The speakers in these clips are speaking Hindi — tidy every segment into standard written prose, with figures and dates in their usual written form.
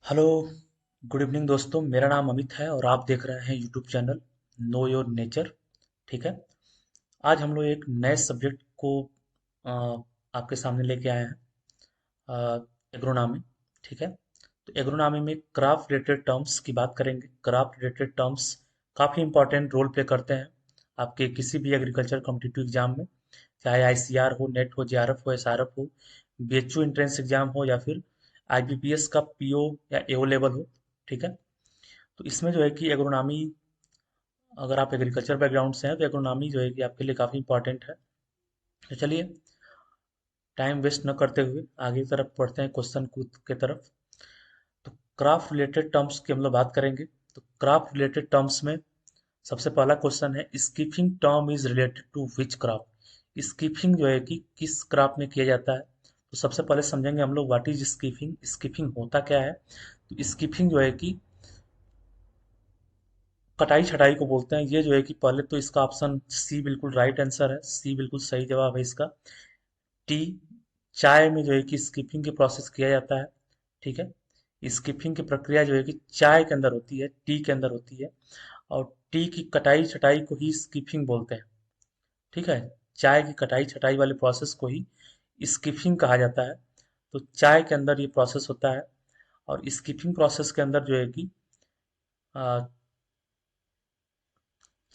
हेलो। गुड इवनिंग दोस्तों, मेरा नाम अमित है और आप देख रहे हैं YouTube channel know your nature. ठीक है। आज हम लोग एक नए सब्जेक्ट को अ, आपके सामने लेके आए हैं, एग्रोनॉमी। ठीक है। तो एग्रोनॉमी में क्राप रिलेटेड टर्म्स की बात करेंगे। क्राप रिलेटेड टर्म्स काफ़ी इंपॉर्टेंट रोल प्ले करते हैं आपके किसी भी एग्रीकल्चर कॉम्पिटिटिव एग्जाम में, चाहे आईसीआर हो, नेट हो, जेआरएफ हो, एसआरएफ हो, बीएचयू एंट्रेंस एग्जाम हो, या फिर आईबीपीएस का पीओ या एओ लेवल हो। ठीक है। तो इसमें जो है कि एग्रोनॉमी, अगर आप एग्रीकल्चर बैकग्राउंड से हैं तो एग्रोनॉमी जो है कि आपके लिए काफ़ी इंपॉर्टेंट है। तो चलिए, टाइम वेस्ट न करते हुए आगे की तरफ बढ़ते हैं, क्वेश्चन के तरफ। तो क्राफ्ट रिलेटेड टर्म्स की हम लोग बात करेंगे। तो क्राफ्ट रिलेटेड टर्म्स में सबसे पहला क्वेश्चन है, skipping term is related to which craft. Skipping जो है कि किस क्राफ्ट में किया जाता है। तो सबसे पहले समझेंगे हम लोग व्हाट इज स्कीपिंग, स्कीपिंग होता क्या है। तो स्कीपिंग जो है कि कटाई छटाई को बोलते हैं। ये जो है कि पहले तो इसका ऑप्शन सी बिल्कुल राइट आंसर है, सी बिल्कुल सही जवाब है इसका। टी, चाय में जो है कि स्किपिंग की प्रोसेस किया जाता है। ठीक है। स्किपिंग की प्रक्रिया जो है कि चाय के अंदर होती है, टी के अंदर होती है। और टी की कटाई छटाई को ही स्किपिंग बोलते हैं। ठीक है। चाय की कटाई छटाई वाले प्रोसेस को ही स्किपिंग कहा जाता है। तो चाय के अंदर ये प्रोसेस होता है। और स्किपिंग प्रोसेस के अंदर जो है कि अ,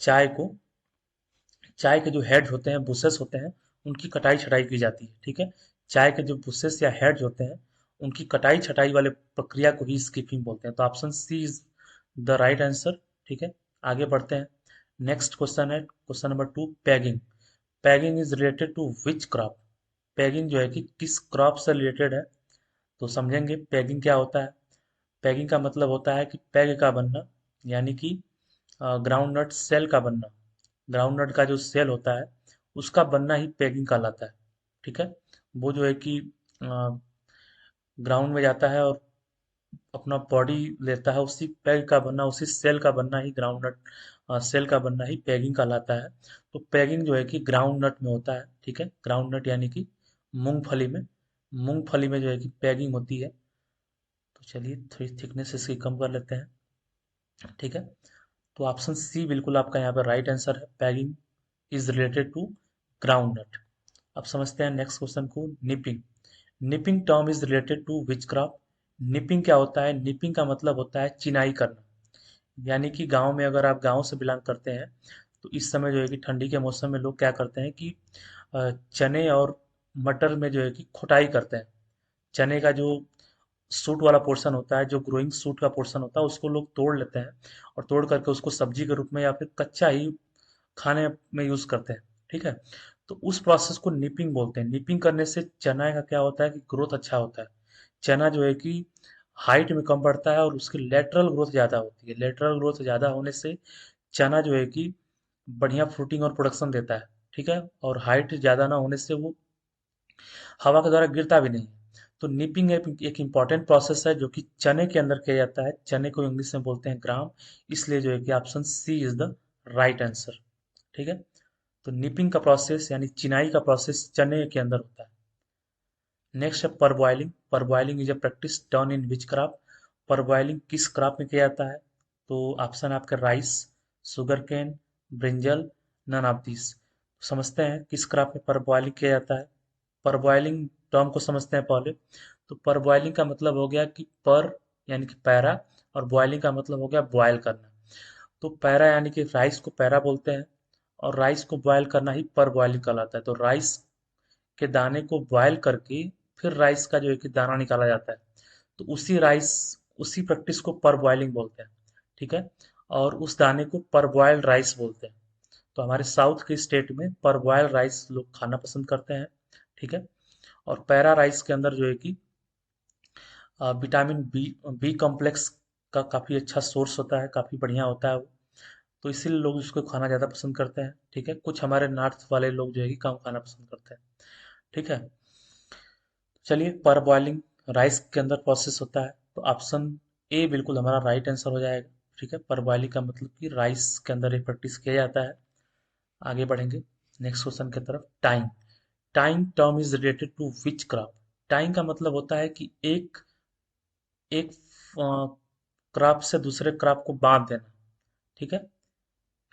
चाय को, चाय के जो हेड्स होते हैं, बुशेस होते हैं, उनकी कटाई छटाई की जाती है। ठीक है। चाय के जो बुशेस या हेड्स होते हैं, उनकी कटाई छटाई वाले प्रक्रिया को ही स्किपिंग बोलते हैं। तो option C is the right answer. ठीक है। आगे बढ़ते हैं। नेक्स्ट क्वेश्चन है question number two, pegging. Pegging is related to which crop. Pegging जो है कि किस क्रॉप से रिलेटेड है। तो समझेंगे पैगिंग क्या होता है। पैगिंग का मतलब होता है कि पैग का बनना, यानी कि ग्राउंड नट सेल का बनना। ग्राउंड नट का जो सेल होता है, उसका बनना ही पैगिंग कहलाता है। ठीक है। वो जो है कि ग्राउंड में जाता है और अपना बॉडी लेता है, उसी पैग का बनना, उसी सेल का बनना ही ग्राउंड नट, सेल का बनना ही पैगिंग कहलाता है। तो पैगिंग जो है कि ग्राउंड नट में होता है। ठीक है। ग्राउंड नट यानी कि मूंगफली में, मूंगफली में जो है कि पैगिंग होती है। तो चलिए थोड़ी थिकनेस इसकी कम कर लेते हैं। ठीक है। तो ऑप्शन सी बिल्कुल आपका यहाँ पर राइट आंसर है, pegging is related to groundnut. अब समझते हैं नेक्स्ट क्वेश्चन को, nipping. Nipping term is related to which crop. Nipping क्या होता है। निपिंग का मतलब होता है चिनाई करना। यानी कि गांव में, अगर आप गांव से बिलोंग करते हैं, तो इस समय जो है कि ठंडी के मौसम में लोग क्या करते हैं कि चने और मटर में जो है कि खुटाई करते हैं। चने का जो सूट वाला पोर्शन होता है, जो ग्रोइंग सूट का पोर्शन होता है, उसको लोग तोड़ लेते हैं और तोड़ करके उसको सब्जी के रूप में या फिर कच्चा ही खाने में यूज करते हैं। ठीक है। तो उस प्रोसेस को निपिंग बोलते हैं। निपिंग करने से चना का क्या होता है कि ग्रोथ अच्छा होता है। चना जो है कि हाइट में कम बढ़ता है और उसकी लेटरल ग्रोथ ज़्यादा होती है। लेटरल ग्रोथ ज़्यादा होने से चना जो है कि बढ़िया फ्रूटिंग और प्रोडक्शन देता है। ठीक है। और हाइट ज़्यादा ना होने से वो हवा के द्वारा गिरता भी नहीं। तो निपिंग एक इम्पॉर्टेंट प्रोसेस है जो कि चने के अंदर किया जाता है। चने को इंग्लिश में बोलते हैं ग्राम। इसलिए जो है कि option C is the right answer. ठीक है। तो निपिंग का प्रोसेस यानी चिनाई का प्रोसेस चने के अंदर होता है। नेक्स्ट है parboiling. Parboiling is a practice done in which crop. Parboiling किस क्रॉप में किया जाता है। तो ऑप्शन आपका rice, sugar cane, brinjal, none of this. समझते हैं किस क्रॉप में परबॉइलिंग किया जाता है। परबॉइलिंग टर्म को समझते हैं पहले। तो परबॉइलिंग का मतलब हो गया कि पर यानी कि पैरा, और बॉइलिंग का मतलब हो गया बॉयल करना। तो पैरा यानी कि राइस को पैरा बोलते हैं, और राइस को बॉयल करना ही पर बॉइलिंग कहलाता है। तो राइस के दाने को बॉयल करके फिर राइस का जो है कि दाना निकाला जाता है। तो उसी प्रैक्टिस को पर बॉइलिंग बोलते हैं। ठीक है। और उस दाने को पर बॉइल्ड राइस बोलते हैं। तो हमारे साउथ के स्टेट में पर बॉइल्ड राइस लोग खाना पसंद करते हैं। ठीक है। और पैरा राइस के अंदर जो है कि विटामिन बी, बी कॉम्प्लेक्स का काफ़ी अच्छा सोर्स होता है, काफ़ी बढ़िया होता है वो। तो इसीलिए लोग उसको खाना ज़्यादा पसंद करते हैं। ठीक है। कुछ हमारे नॉर्थ वाले लोग जो है कि कम खाना पसंद करते हैं। ठीक है। चलिए, पर बॉइलिंग राइस के अंदर प्रोसेस होता है। तो ऑप्शन ए बिल्कुल हमारा राइट आंसर हो जाएगा। ठीक है। पर बॉइलिंग का मतलब कि राइस के अंदर ये प्रैक्टिस किया जाता है। आगे बढ़ेंगे नेक्स्ट क्वेश्चन की तरफ। Time. Time term is related to which crop. Time का मतलब होता है कि एक एक क्रॉप से दूसरे क्रॉप को बांध देना, ठीक है।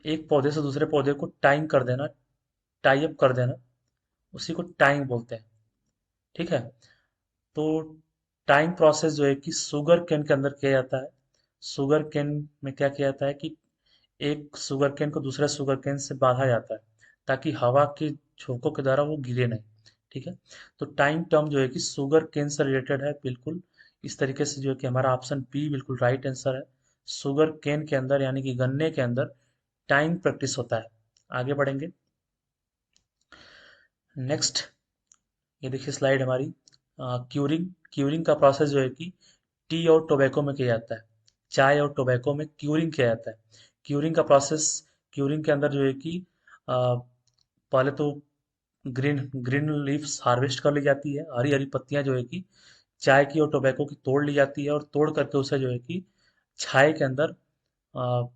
एक पौधे से दूसरे पौधे को टाइम कर देना, टाई अप कर देना, उसी को टाइम बोलते हैं, ठीक है। तो टाइम प्रोसेस जो है कि शुगर केन के अंदर किया जाता है। शुगर केन में क्या किया जाता है कि एक शुगर केन को दूसरे शुगर केन से बांधा जाता है ताकि हवा के झोंकों के द्वारा वो गिरे नहीं, ठीक है। तो टाइम टर्म जो है कि शुगर केन से रिलेटेड है, बिल्कुल इस तरीके से जो है कि हमारा ऑप्शन बी बिल्कुल राइट आंसर है। शुगर केन के अंदर यानी कि गन्ने के अंदर टाइम प्रैक्टिस होता है। आगे बढ़ेंगे। नेक्स्ट, ये देखिए स्लाइड हमारी। क्यूरिंग, क्यूरिंग का प्रोसेस जो है कि टी और टोबैको में किया जाता है। चाय और टोबैको में क्यूरिंग किया जाता है। क्यूरिंग का प्रोसेस, क्यूरिंग के अंदर जो है कि अ, पहले तो ग्रीन ग्रीन लीव्स हार्वेस्ट कर ली जाती है, हरी हरी पत्तियां जो है कि चाय की और टोबैको की तोड़ ली जाती है, और तोड़ करके उसे जो है कि छाए के अंदर अ,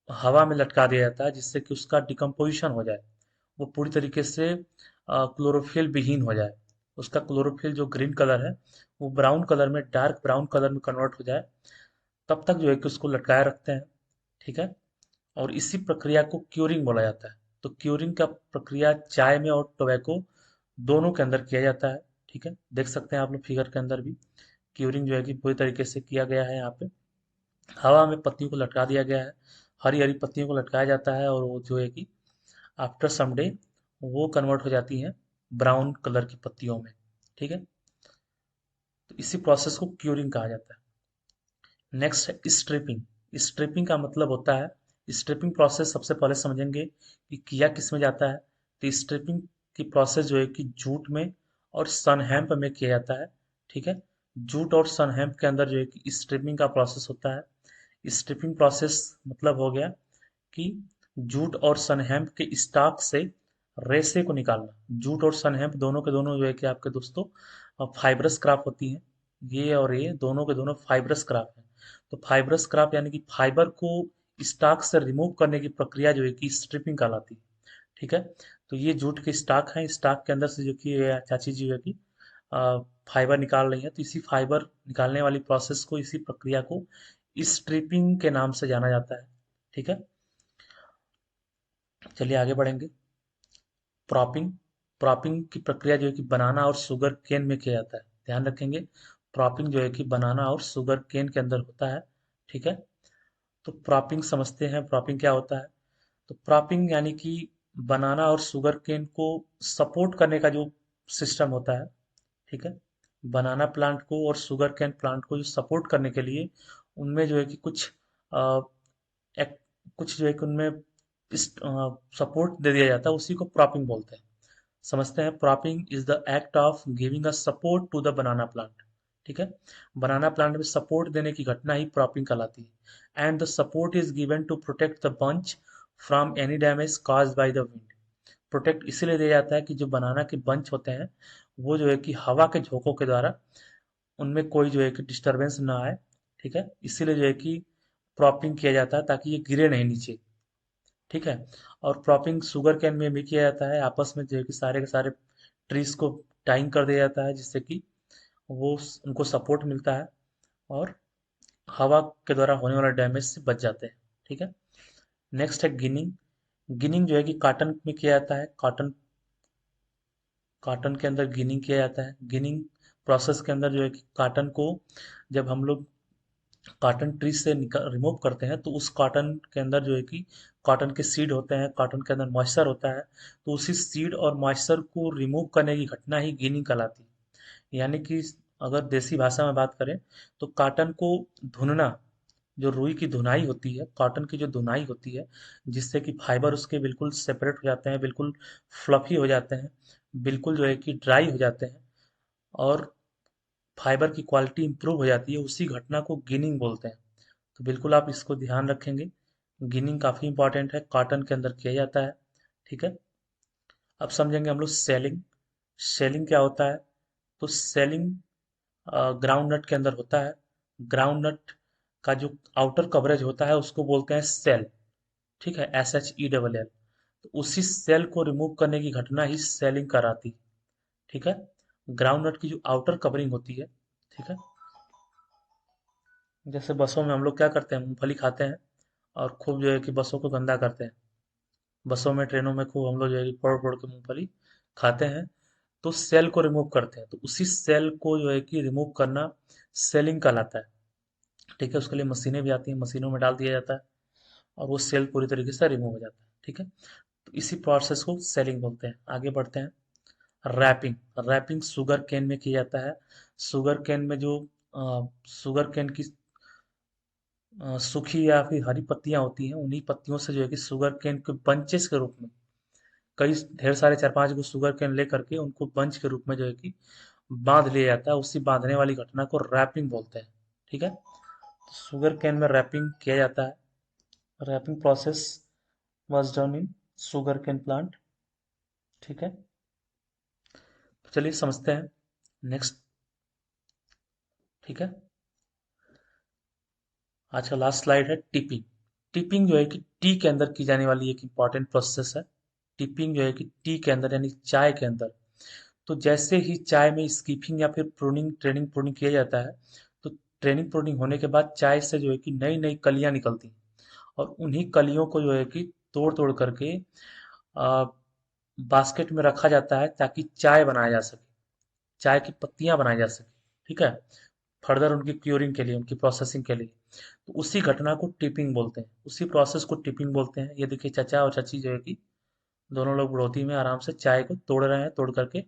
हवा में लटका दिया जाता है जिससे कि उसका डिकम्पोजिशन हो जाए, वो पूरी तरीके से क्लोरोफिल विहीन हो जाए। उसका क्लोरोफिल जो ग्रीन कलर है वो ब्राउन कलर में, डार्क ब्राउन कलर में कन्वर्ट हो जाए, तब तक जो है कि उसको लटकाए रखते हैं, ठीक है। और इसी प्रक्रिया को क्यूरिंग बोला जाता है। तो क्यूरिंग का प्रक्रिया चाय में और टोबैको दोनों के अंदर किया जाता है, ठीक है। देख सकते हैं आप लोग फिगर के अंदर भी क्यूरिंग जो है कि पूरी तरीके से किया गया है। यहाँ पे हवा में पत्तियों को लटका दिया गया है, हरी हरी पत्तियों को लटकाया जाता है, और वो जो है कि आफ्टर सम डे वो कन्वर्ट हो जाती हैं ब्राउन कलर की पत्तियों में, ठीक है। तो इसी प्रोसेस को क्यूरिंग कहा जाता है। नेक्स्ट है स्ट्रिपिंग। स्ट्रिपिंग का मतलब होता है, स्ट्रिपिंग प्रोसेस सबसे पहले समझेंगे कि किया किस में जाता है। तो स्ट्रिपिंग की प्रोसेस जो है कि जूट में और सनहैम्प में किया जाता है, ठीक है। जूट और सनहैम्प के अंदर जो है कि स्ट्रिपिंग का प्रोसेस होता है। स्ट्रिपिंग प्रोसेस मतलब हो गया कि जूट और सनहैम्प के स्टॉक से रेशे को निकालना। जूट और सनहैम्प दोनों के दोनों जो है कि आपके दोस्तों फाइब्रस क्राफ्ट होती हैं। ये और ये दोनों के दोनों फाइब्रस क्राफ्ट हैं। तो फाइब्रस क्राफ्ट यानी कि फाइबर को स्टॉक से रिमूव करने की प्रक्रिया जो है कि स्ट्रिपिंग कहलाती है, ठीक है। तो ये जूट के स्टॉक हैं, स्टॉक के अंदर से जो कि ये चाची जी है कि फाइबर निकाल रही है, तो इसी फाइबर निकालने वाली प्रोसेस को, इसी प्रक्रिया को स्ट्रिपिंग के नाम से जाना जाता है, ठीक है। चलिए आगे बढ़ेंगे। प्रॉपिंग, प्रॉपिंग की प्रक्रिया जो है कि बनाना और शुगर केन में किया जाता है। ध्यान रखेंगे, प्रॉपिंग जो है कि बनाना और शुगर केन के अंदर होता है, ठीक है। तो प्रॉपिंग समझते हैं, प्रॉपिंग क्या होता है। तो प्रॉपिंग यानी कि बनाना और शुगर केन को सपोर्ट करने का जो सिस्टम होता है, ठीक है। बनाना प्लांट को और शुगर केन प्लांट को जो सपोर्ट करने के लिए उनमें जो है कि कुछ अ, एक, कुछ जो है कि उनमें सपोर्ट दे दिया जाता है, उसी को प्रॉपिंग बोलते हैं। समझते हैं, propping is the act of giving a support to the banana plant, ठीक है। बनाना प्लांट में सपोर्ट देने की घटना ही प्रॉपिंग कहलाती है। And the support is given to protect the bunch from any damage caused by the wind. Protect इसीलिए दिया जाता है कि जो बनाना के बंच होते हैं वो जो है कि हवा के झोंकों के द्वारा उनमें कोई जो है कि डिस्टरबेंस ना आए, ठीक है। इसीलिए जो है कि प्रॉपिंग किया जाता है ताकि ये गिरे नहीं नीचे, ठीक है। और प्रॉपिंग शुगर केन में भी किया जाता है, आपस में जो है कि सारे के सारे ट्रीज को टाइम कर दिया जाता है जिससे कि उनको सपोर्ट मिलता है और हवा के द्वारा होने वाला डैमेज से बच जाते हैं, ठीक है। नेक्स्ट है गिनिंग। गिनिंग जो है कि कॉटन में किया जाता है। कॉटन, कॉटन के अंदर गिनिंग किया जाता है। गिनिंग प्रोसेस के अंदर जो है कि कॉटन को जब हम लोग कॉटन ट्री से रिमूव करते हैं तो उस कॉटन के अंदर जो है कि कॉटन के सीड होते हैं, कॉटन के अंदर मॉइस्चर होता है, तो उसी सीड और मॉइस्चर को रिमूव करने की घटना ही गिनिंग कहलाती है। यानी कि अगर देसी भाषा में बात करें तो कॉटन को धुनना, जो रुई की धुनाई होती है, कॉटन की जो धुनाई होती है, जिससे कि फाइबर उसके बिल्कुल सेपरेट हो जाते हैं, बिल्कुल फ्लफी हो जाते हैं, बिल्कुल जो है कि ड्राई हो जाते हैं, और फाइबर की क्वालिटी इंप्रूव हो जाती है, उसी घटना को गिनिंग बोलते हैं। तो बिल्कुल आप इसको ध्यान रखेंगे, गिनिंग काफ़ी इंपॉर्टेंट है, कॉटन के अंदर किया जाता है, ठीक है। अब समझेंगे हम लोग सेलिंग। सेलिंग क्या होता है। तो सेलिंग ग्राउंड नट के अंदर होता है। ग्राउंड नट का जो आउटर कवरेज होता है उसको बोलते हैं सेल, ठीक है, SHELL। तो उसी सेल को रिमूव करने की घटना ही सेलिंग कराती है, ठीक है। ग्राउंड नट की जो आउटर कवरिंग होती है, ठीक है, जैसे बसों में हम लोग क्या करते हैं, मूंगफली खाते हैं और खूब जो है कि बसों को गंदा करते हैं। बसों में, ट्रेनों में खूब हम लोग जो है कि फोड़ फोड़ के मूंगफली खाते हैं। तो सेल को रिमूव करते हैं, तो उसी सेल को जो है कि रिमूव करना सेलिंग कहलाता है। ठीक है, उसके लिए मशीनें भी आती हैं, मशीनों में डाल दिया जाता है और वो सेल पूरी तरीके से रिमूव हो जाता है। ठीक है, तो इसी प्रोसेस को सेलिंग बोलते हैं। आगे बढ़ते हैं। रैपिंग। रैपिंग शुगर केन में किया जाता है। शुगर केन में जो शुगर केन की सूखी या फिर हरी पत्तियां होती हैं, उन्हीं पत्तियों से जो है कि शुगर केन के बंचेस के रूप में कई ढेर सारे 4-5 गो शुगर केन लेकर के उनको बंच के रूप में जो है कि बांध लिया जाता है। उसी बांधने वाली घटना को रैपिंग बोलते हैं। ठीक है, तो शुगर केन में रैपिंग किया जाता है। Wrapping process was done in sugarcane plant. ठीक है, तो चलिए समझते हैं नेक्स्ट। ठीक है, आज का लास्ट स्लाइड है टिपिंग। टिपिंग जो है कि टी के अंदर की जाने वाली एक इम्पॉर्टेंट प्रोसेस है। टिपिंग जो है कि टी के अंदर यानी चाय के अंदर, तो जैसे ही चाय में स्कीपिंग या फिर प्रूनिंग, ट्रेनिंग प्रूनिंग किया जाता है, तो ट्रेनिंग प्रूनिंग होने के बाद चाय से जो है कि नई नई कलियां निकलती हैं और उन्हीं कलियों को जो है कि तोड़ तोड़ करके आ, बास्केट में रखा जाता है ताकि चाय बनाया जा सके, चाय की पत्तियां बनाई जा सके। ठीक है, फर्दर उनकी क्यूरिंग के लिए, उनकी प्रोसेसिंग के लिए। तो उसी घटना को टिपिंग बोलते हैं, उसी प्रोसेस को टिपिंग बोलते हैं। ये देखिए चाचा और चाची जो है कि दोनों लोग बढ़ोती में आराम से चाय को तोड़ रहे हैं, तोड़ करके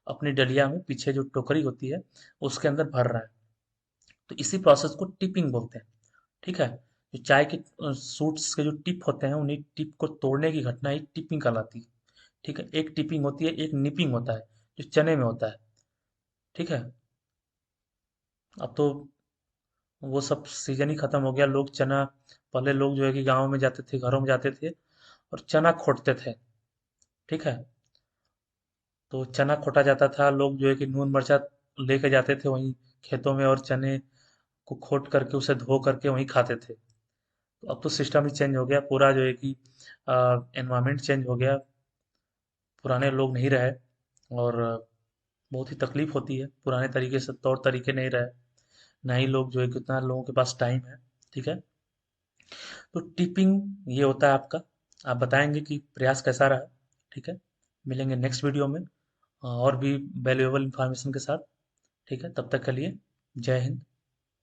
अपनी डलिया में पीछे जो टोकरी होती है उसके अंदर भर रहा है। तो इसी प्रोसेस को टिपिंग बोलते हैं। ठीक है, जो चाय के सूट्स के जो टिप होते हैं, उन्हीं टिप को तोड़ने की घटना ही टिपिंग कहलाती है। ठीक है, एक टिपिंग होती है, एक निपिंग होता है जो चने में होता है। ठीक है, अब तो वो सब सीजन ही खत्म हो गया। लोग चना, पहले लोग जो है कि गाँव में जाते थे, घरों में जाते थे और चना खोटते थे। ठीक है, तो चना खोटा जाता था, लोग जो है कि नून मिर्चा लेके जाते थे वहीं खेतों में और चने को खोट करके उसे धो करके वहीं खाते थे। तो अब तो सिस्टम ही चेंज हो गया, पूरा जो है कि एनवायरनमेंट चेंज हो गया, पुराने लोग नहीं रहे और बहुत ही तकलीफ होती है। पुराने तरीके से तौर तरीके नहीं रहे, ना ही लोग जो है कि उतना लोगों के पास टाइम है। ठीक है, तो टिपिंग ये होता है आपका। आप बताएंगे कि प्रयास कैसा रहा। ठीक है, मिलेंगे नेक्स्ट वीडियो में और भी वैल्यूएबल इंफॉर्मेशन के साथ। ठीक है, तब तक के लिए जय हिंद।